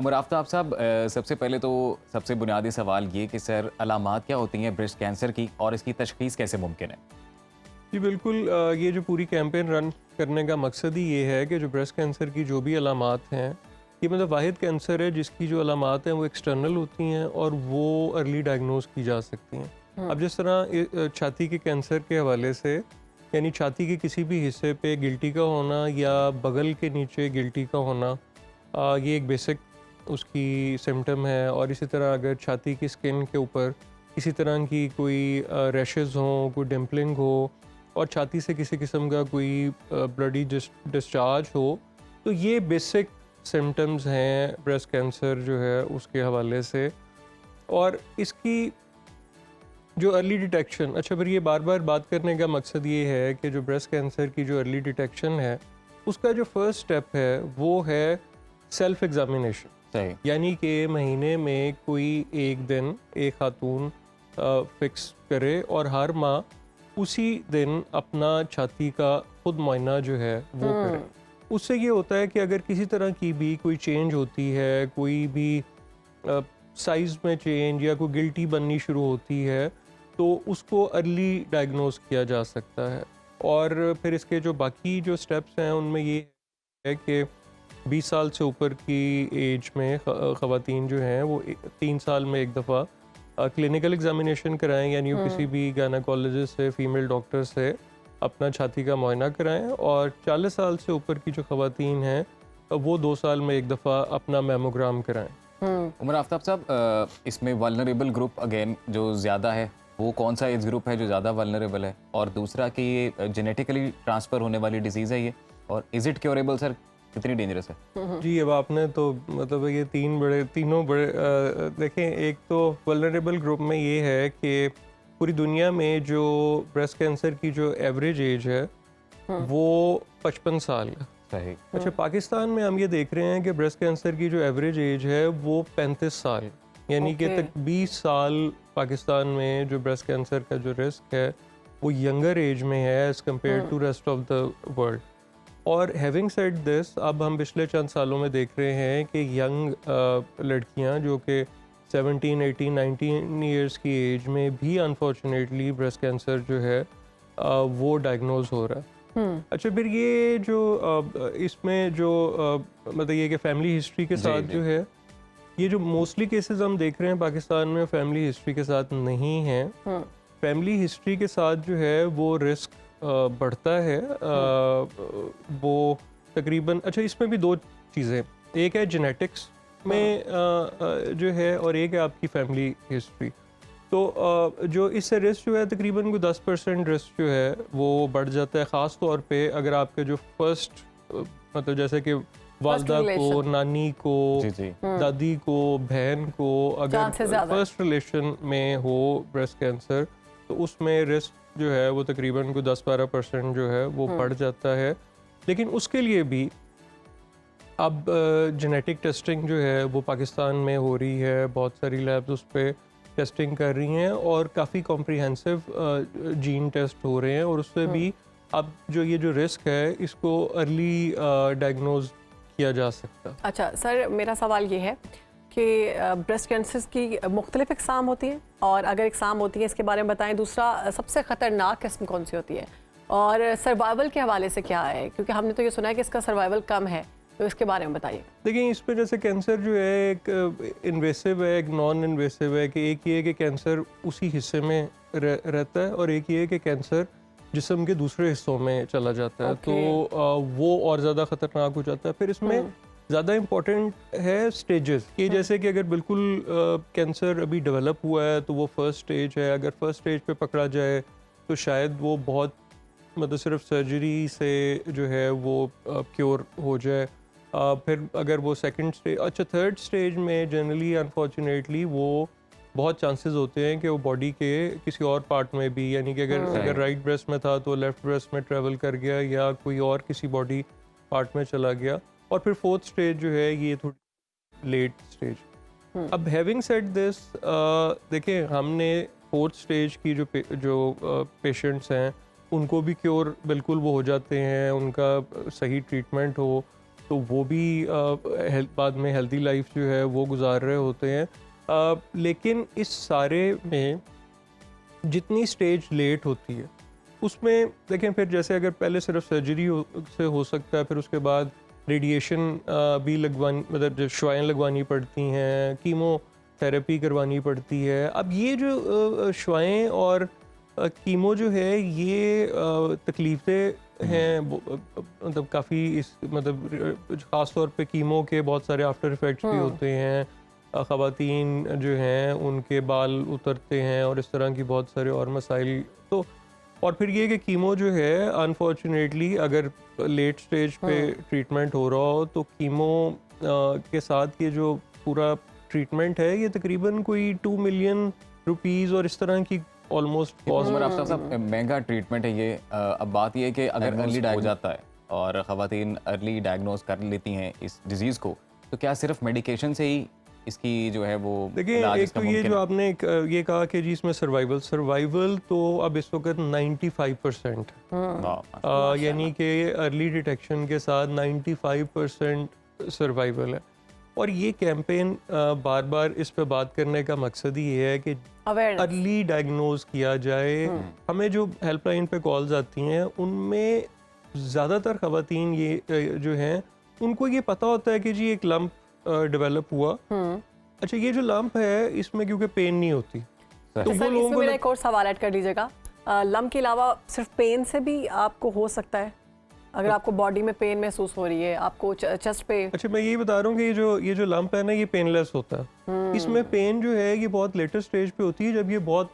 उमर आफ्ताब साहब, सबसे पहले तो सबसे बुनियादी सवाल ये कि सर अलामात क्या होती हैं ब्रेस्ट कैंसर की और इसकी तशख़ीस कैसे मुमकिन है? जी बिल्कुल, ये जो पूरी कैंपेन रन करने का मकसद ही ये है कि जो ब्रेस्ट कैंसर की जो भी अलामात हैं, ये मतलब वाहिद कैंसर है जिसकी जो अलामात हैं वो एक्सटर्नल होती हैं और वो अर्ली डायग्नोज की जा सकती हैं। अब जिस तरह छाती के कैंसर के हवाले से, यानी छाती के किसी भी हिस्से पे गिल्टी का होना या बगल के नीचे गिल्टी का होना, ये एक बेसिक उसकी सिम्टम है। और इसी तरह अगर छाती की स्किन के ऊपर किसी तरह की कोई रैशेज़ हों, कोई डिम्पलिंग हो और छाती से किसी किस्म का कोई ब्लडी डिस्चार्ज हो, तो ये बेसिक सिम्टम्स हैं ब्रेस्ट कैंसर जो है उसके हवाले से। और इसकी जो अर्ली डिटेक्शन, अच्छा फिर ये बार बार बात करने का मकसद ये है कि जो ब्रेस्ट कैंसर की जो अर्ली डिटेक्शन है उसका जो फर्स्ट स्टेप है वो है सेल्फ एग्जामिनेशन। सही। यानी कि महीने में कोई एक दिन एक खातून फिक्स करे और हर माह उसी दिन अपना छाती का खुद मुआयना जो है वो करे। उससे ये होता है कि अगर किसी तरह की भी कोई चेंज होती है, कोई भी साइज़ में चेंज या कोई गिल्टी बननी शुरू होती है, तो उसको अर्ली डायग्नोज किया जा सकता है। और फिर इसके जो बाकी जो स्टेप्स हैं उनमें ये है कि 20 साल से ऊपर की एज में ख़वातीन जो हैं वो 3 साल में एक दफ़ा क्लिनिकल एग्जामिनेशन कराएं, यानी वो किसी भी गायनेकोलॉजिस्ट से, फीमेल डॉक्टर से अपना छाती का मुआयना कराएं। और 40 साल से ऊपर की जो ख़वातीन हैं वो 2 साल में एक दफ़ा अपना मेमोग्राम कराएं। उमर आफ्ताब साहब, इसमें वल्नरेबल ग्रुप अगेन जो ज़्यादा है वो कौन सा एज ग्रुप है जो ज़्यादा वल्नरेबल है? और दूसरा कि ये जेनेटिकली ट्रांसफ़र होने वाली डिजीज़ है ये, और इज़ इट क्योरेबल सर? कितनी डेंजरस है? जी, अब आपने तो मतलब ये तीनों बड़े देखें। एक तो वल्नरेबल ग्रुप में ये है कि पूरी दुनिया में जो ब्रेस्ट कैंसर की जो एवरेज एज है वो 55 साल है। सही। अच्छा, पाकिस्तान में हम ये देख रहे हैं कि ब्रेस्ट कैंसर की जो एवरेज एज है वो 35 साल, यानी कि तक 20 साल पाकिस्तान में जो ब्रेस्ट कैंसर का जो रिस्क है वो यंगर एज में है as compare to rest of the world. और हैविंग सेड दिस, अब हम पिछले चंद सालों में देख रहे हैं कि यंग लड़कियां जो कि 17, 18, 19 ईयर्स की एज में भी अनफॉर्चुनेटली ब्रेस्ट कैंसर जो है वो डायग्नोज हो रहा है। अच्छा, फिर ये जो इसमें जो मतलब ये कि फैमिली हिस्ट्री के साथ जो है, ये जो मोस्टली केसेस हम देख रहे हैं पाकिस्तान में फैमिली हिस्ट्री के साथ नहीं हैं। फैमिली हिस्ट्री के साथ जो है वो रिस्क बढ़ता है। वो तकरीबन, अच्छा इसमें भी दो चीज़ें, एक है जेनेटिक्स में जो है और एक है आपकी फैमिली हिस्ट्री। तो जो इससे रिस्क जो है तकरीबन कोई 10% रिस्क जो है वो बढ़ जाता है, ख़ास तौर पे अगर आपके जो फर्स्ट मतलब जैसे कि वालदा को, नानी को, दादी को, बहन को अगर फर्स्ट रिलेशन में हो ब्रेस्ट कैंसर, तो उसमें रिस्क जो है वो तकरीबन को 10-12% जो है वो बढ़ जाता है। लेकिन उसके लिए भी अब जेनेटिक टेस्टिंग जो है वो पाकिस्तान में हो रही है, बहुत सारी लैब्स उस पर टेस्टिंग कर रही हैं और काफ़ी कॉम्प्रिहेंसिव जीन टेस्ट हो रहे हैं, और उससे भी अब जो ये जो रिस्क है इसको अर्ली डायग्नोज किया जा सकता। अच्छा सर, मेरा सवाल ये है कि ब्रेस्ट कैंसर की मुख्तलिफ इकसाम होती हैं, और अगर इकसाम होती हैं इसके बारे में बताएं। दूसरा, सबसे ख़तरनाक किस्म कौन सी होती है, और सर्वाइवल के हवाले से क्या है, क्योंकि हमने तो ये सुना है कि इसका सर्वाइवल कम है, तो इसके बारे में बताइए। देखिए, इस पर जैसे कैंसर जो है एक इन्वेसिव है, एक नॉन इन्वेसिव है। कि एक ये है कि कैंसर उसी हिस्से में रहता है, और एक ये है कि कैंसर जिस्म के दूसरे हिस्सों में चला जाता है। तो वो और ज़्यादा ख़तरनाक हो जाता है। फिर इसमें ज़्यादा इम्पॉर्टेंट है स्टेजेस, कि जैसे कि अगर बिल्कुल कैंसर अभी डेवलप हुआ है तो वो फर्स्ट स्टेज है। अगर फर्स्ट स्टेज पे पकड़ा जाए तो शायद वो बहुत मतलब सिर्फ सर्जरी से जो है वो क्योर हो जाए। फिर अगर वो सेकंड स्टेज, अच्छा थर्ड स्टेज में जनरली अनफॉर्चुनेटली वो बहुत चांसेस होते हैं कि वो बॉडी के किसी और पार्ट में भी, यानी कि अगर राइट ब्रेस्ट में था तो लेफ़्ट ब्रेस्ट में ट्रेवल कर गया या कोई और किसी बॉडी पार्ट में चला गया। और फिर फोर्थ स्टेज जो है ये थोड़ी लेट स्टेज। अब हैविंग सेड दिस, देखिए हमने फोर्थ स्टेज की जो पेशेंट्स हैं उनको भी क्योर बिल्कुल वो हो जाते हैं, उनका सही ट्रीटमेंट हो। तो वो भी बाद में हेल्दी लाइफ जो है वो गुजार रहे होते हैं। लेकिन इस सारे में जितनी स्टेज लेट होती है उसमें देखें, फिर जैसे अगर पहले सिर्फ सर्जरी से हो सकता है, फिर उसके बाद रेडिएशन भी लगवानी, मतलब जो शुआएँ लगवानी पड़ती हैं, कीमोथेरेपी करवानी पड़ती है। अब ये जो शुआएँ और कीमो जो है ये तकलीफ़ें हैं, मतलब काफ़ी इस मतलब ख़ास तौर पे कीमो के बहुत सारे आफ्टर इफ़ेक्ट्स भी होते हैं। ख़वातीन जो हैं उनके बाल उतरते हैं और इस तरह की बहुत सारे और मसाइल। तो और फिर ये कि कीमो जो है अनफॉर्चुनेटली अगर लेट स्टेज पे ट्रीटमेंट हो रहा हो तो कीमो के साथ ये जो पूरा ट्रीटमेंट है ये तकरीबन कोई 2 मिलियन रुपीस और इस तरह की ऑलमोस्ट कॉस्ट। उमर आफ्ताब साहब, महंगा ट्रीटमेंट है ये। अब बात ये है कि अगर अर्ली हो जाता है और ख़वातीन अर्ली डायग्नोज कर लेती हैं इस डिजीज़ को, तो क्या सिर्फ मेडिकेशन से ही इसकी जो है वो देखिए, एक तो ये जो आपने ये कहा कि जी इसमें सर्वाइवल तो अब इस वक्त 95% यानी कि अर्ली डिटेक्शन के साथ 95% सर्वाइवल है। और ये कैंपेन बार बार इस पे बात करने का मकसद ही ये है कि अर्ली डायग्नोज किया जाए। हमें जो हेल्पलाइन पे कॉल्स आती हैं उनमें ज़्यादातर ख़वातीन ये जो हैं उनको ये पता होता है कि जी एक लंप डेवलप हुआ। अच्छा, ये जो लंप है इसमें क्योंकि पेन नहीं होती तो वो लोगों को मेरा एक और सवाल ऐड कर दीजिएगा। लंप के अलावा सिर्फ पेन से भी आपको हो सकता है? अगर आपको बॉडी में पेन महसूस हो रही है, आपको चेस्ट पे। अच्छा, मैं यही बता रहा हूँ कि ये जो लंप है ना ये पेनलेस होता है। इसमें पेन जो है ये बहुत लेटर स्टेज पे होती है जब ये बहुत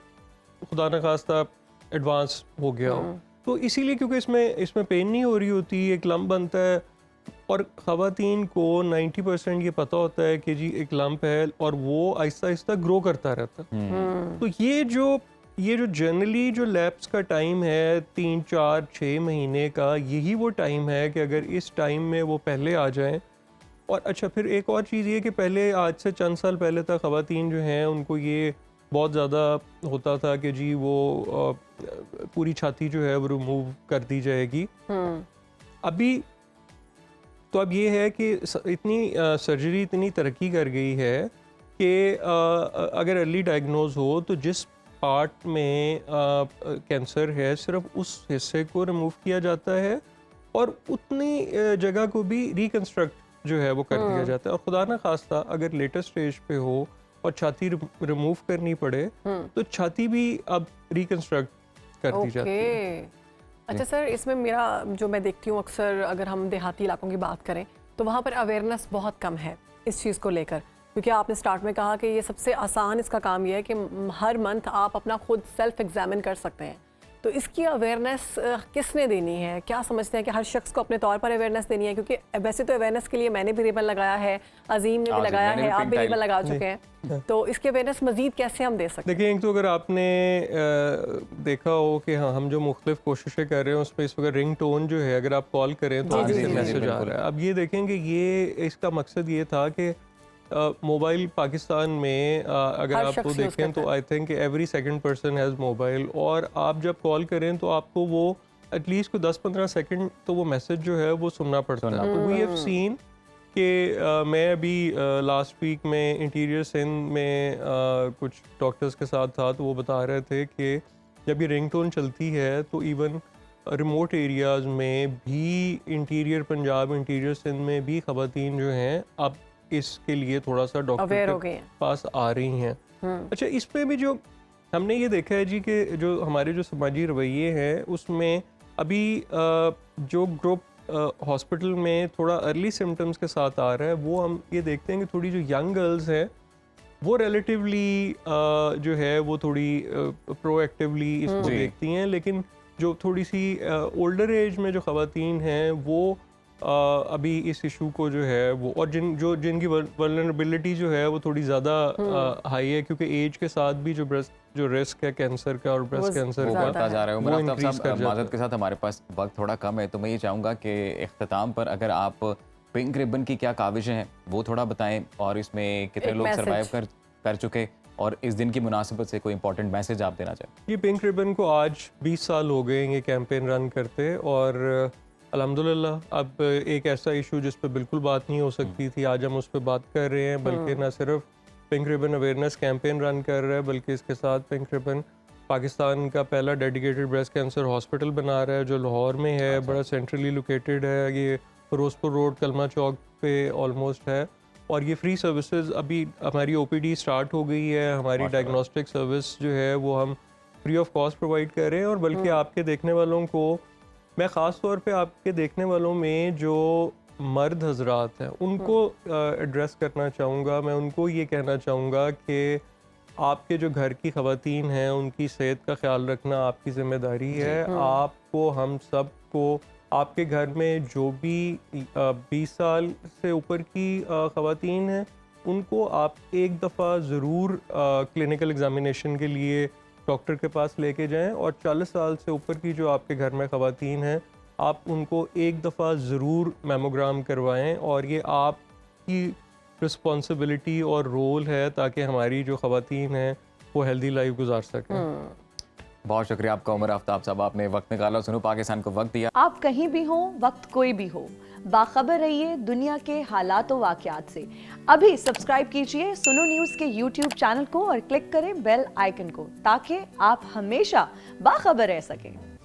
खुदा न खास्ता एडवांस हो गया हो। तो इसीलिए क्योंकि इसमें पेन नहीं हो रही होती, एक लंप बनता है और ख़वातीन को 90% ये पता होता है कि जी एक लंप है और वो आहिस्ता आहिस्ता ग्रो करता रहता है। तो ये जो जनरली जो लैप्स का टाइम है 3, 4, 6 महीने का, यही वो टाइम है कि अगर इस टाइम में वो पहले आ जाएं। और अच्छा, फिर एक और चीज़ ये कि पहले आज से चंद साल पहले तक ख़वातीन जो हैं उनको ये बहुत ज़्यादा होता था कि जी वो पूरी छाती जो है वो रिमूव कर दी जाएगी। अभी तो अब ये है कि इतनी सर्जरी इतनी तरक्की कर गई है कि अगर अर्ली डायग्नोज हो तो जिस पार्ट में कैंसर है सिर्फ उस हिस्से को रिमूव किया जाता है और उतनी जगह को भी रिकंस्ट्रक्ट जो है वो कर दिया जाता है। और खुदा ना खास्ता अगर लेटर स्टेज पे हो और छाती रिमूव करनी पड़े तो छाती भी अब रिकंस्ट्रक्ट कर दी जाती है। अच्छा सर, इसमें मेरा जो मैं देखती हूँ अक्सर अगर हम देहाती इलाकों की बात करें तो वहाँ पर अवेयरनेस बहुत कम है इस चीज़ को लेकर, क्योंकि आपने स्टार्ट में कहा कि ये सबसे आसान इसका काम ये है कि हर मंथ आप अपना खुद सेल्फ एग्जामिन कर सकते हैं। तो इसकी अवेयरनेस किसने देनी है? क्या समझते हैं कि हर शख्स को अपने तौर पर अवेयरनेस देनी है? क्योंकि वैसे तो अवेयरनेस के लिए मैंने भी रिबन लगाया है, अजीम ने भी लगाया है, आप भी रिबन लगा चुके हैं, तो इसकी अवेयरनेस मजीद कैसे हम दे सकते हैं? देखिए, एक तो अगर आपने देखा हो कि हाँ हम जो मुख्तलिफ कोशिशें कर रहे हैं उसमें इस वक्त रिंग टोन जो है अगर आप कॉल करें तो आगे मैसेज आ रहा है। अब ये देखेंगे, ये इसका मकसद ये था कि मोबाइल पाकिस्तान में अगर आपको देखें तो I think every second person has mobile, और आप जब कॉल करें तो आपको वो एटलीस्ट को 10-15 सेकंड तो वो मैसेज जो है वो सुनना पड़ता है। तो वी हैव सीन कि मैं अभी लास्ट वीक में इंटीरियर सिंध में कुछ डॉक्टर्स के साथ था तो वो बता रहे थे कि जब ये रिंगटोन चलती है तो इवन रिमोट एरियाज़ में भी, इंटीरियर पंजाब, इंटीरियर सिंध में भी ख़वातीन जो हैं अब इसके लिए थोड़ा सा डॉक्टर के पास आ रही हैं। अच्छा, इसमें भी जो हमने ये देखा है जी कि जो हमारे जो समाजी रवैये हैं उसमें अभी जो ग्रुप हॉस्पिटल में थोड़ा अर्ली सिम्टम्स के साथ आ रहा है वो हम ये देखते हैं कि थोड़ी जो यंग गर्ल्स हैं वो रिलेटिवली जो है वो थोड़ी प्रोएक्टिवली इसको देखती हैं, लेकिन जो थोड़ी सी ओल्डर एज में जो ख़वातीन हैं वो अभी इस इशू को जो है वो, और जिनकी वल्नरेबिलिटी जो है वो थोड़ी ज़्यादा हाई है क्योंकि एज के साथ भी जो रिस्क है कैंसर का और ब्रेस्ट कैंसर का बढ़ता जा रहा है। उमर आफ्ताब साहब, माज़रत के साथ हमारे पास वक्त थोड़ा कम है, तो मैं ये चाहूँगा कि इख्तिताम पर अगर आप पिंक रिबन की क्या काविशें हैं वो थोड़ा बताएं और इसमें कितने लोग सर्वाइव कर चुके और इस दिन की मुनासिबत से कोई इंपॉर्टेंट मैसेज आप देना चाहें। ये पिंक रिबन को आज 20 साल हो गए ये कैंपेन रन करते, और अल्हम्दुलिल्लाह अब एक ऐसा इशू जिस पे बिल्कुल बात नहीं हो सकती थी, आज हम उस पर बात कर रहे हैं। बल्कि ना सिर्फ pink ribbon awareness campaign run कर रहा है, बल्कि इसके साथ पिंक रिबन पाकिस्तान का पहला डेडिकेटेड ब्रेस्ट कैंसर हॉस्पिटल बना रहा है जो लाहौर में है। बड़ा सेंट्रली लोकेटेड है, ये फिरोजपुर रोड कलमा चौक पे ऑलमोस्ट है। और ये फ्री सर्विसेज अभी हमारी ओपीडी स्टार्ट हो गई है। हमारी डायग्नोस्टिक सर्विस जो है वो हम फ्री ऑफ कॉस्ट प्रोवाइड कर रहे हैं। और बल्कि आपके देखने वालों को मैं ख़ास तौर पे आपके देखने वालों में जो मर्द हजरात हैं उनको एड्रेस करना चाहूँगा। मैं उनको ये कहना चाहूँगा कि आपके जो घर की ख़वातीन हैं उनकी सेहत का ख्याल रखना आपकी ज़िम्मेदारी है। आपको, हम सब को, आपके घर में जो भी 20 साल से ऊपर की ख़वातीन हैं उनको आप एक दफ़ा ज़रूर क्लिनिकल एग्ज़ामिनेशन के लिए डॉक्टर के पास लेके जाएं। और 40 साल से ऊपर की जो आपके घर में ख़वातीन हैं आप उनको एक दफ़ा ज़रूर मैमोग्राम करवाएं। और ये आपकी रिस्पॉन्सिबिलिटी और रोल है ताकि हमारी जो ख़वातीन हैं वो हेल्दी लाइफ गुजार सकें। बहुत शुक्रिया आपका उमर आफ्ताब साहब, आपने वक्त निकाला, सुनो पाकिस्तान को वक्त दिया। आप कहीं भी हो, वक्त कोई भी हो, बाखबर रहिए दुनिया के हालात व वाक़यात से। अभी सब्सक्राइब कीजिए सुनो न्यूज़ के YouTube चैनल को और क्लिक करें बेल आइकन को ताकि आप हमेशा बाखबर रह सकें।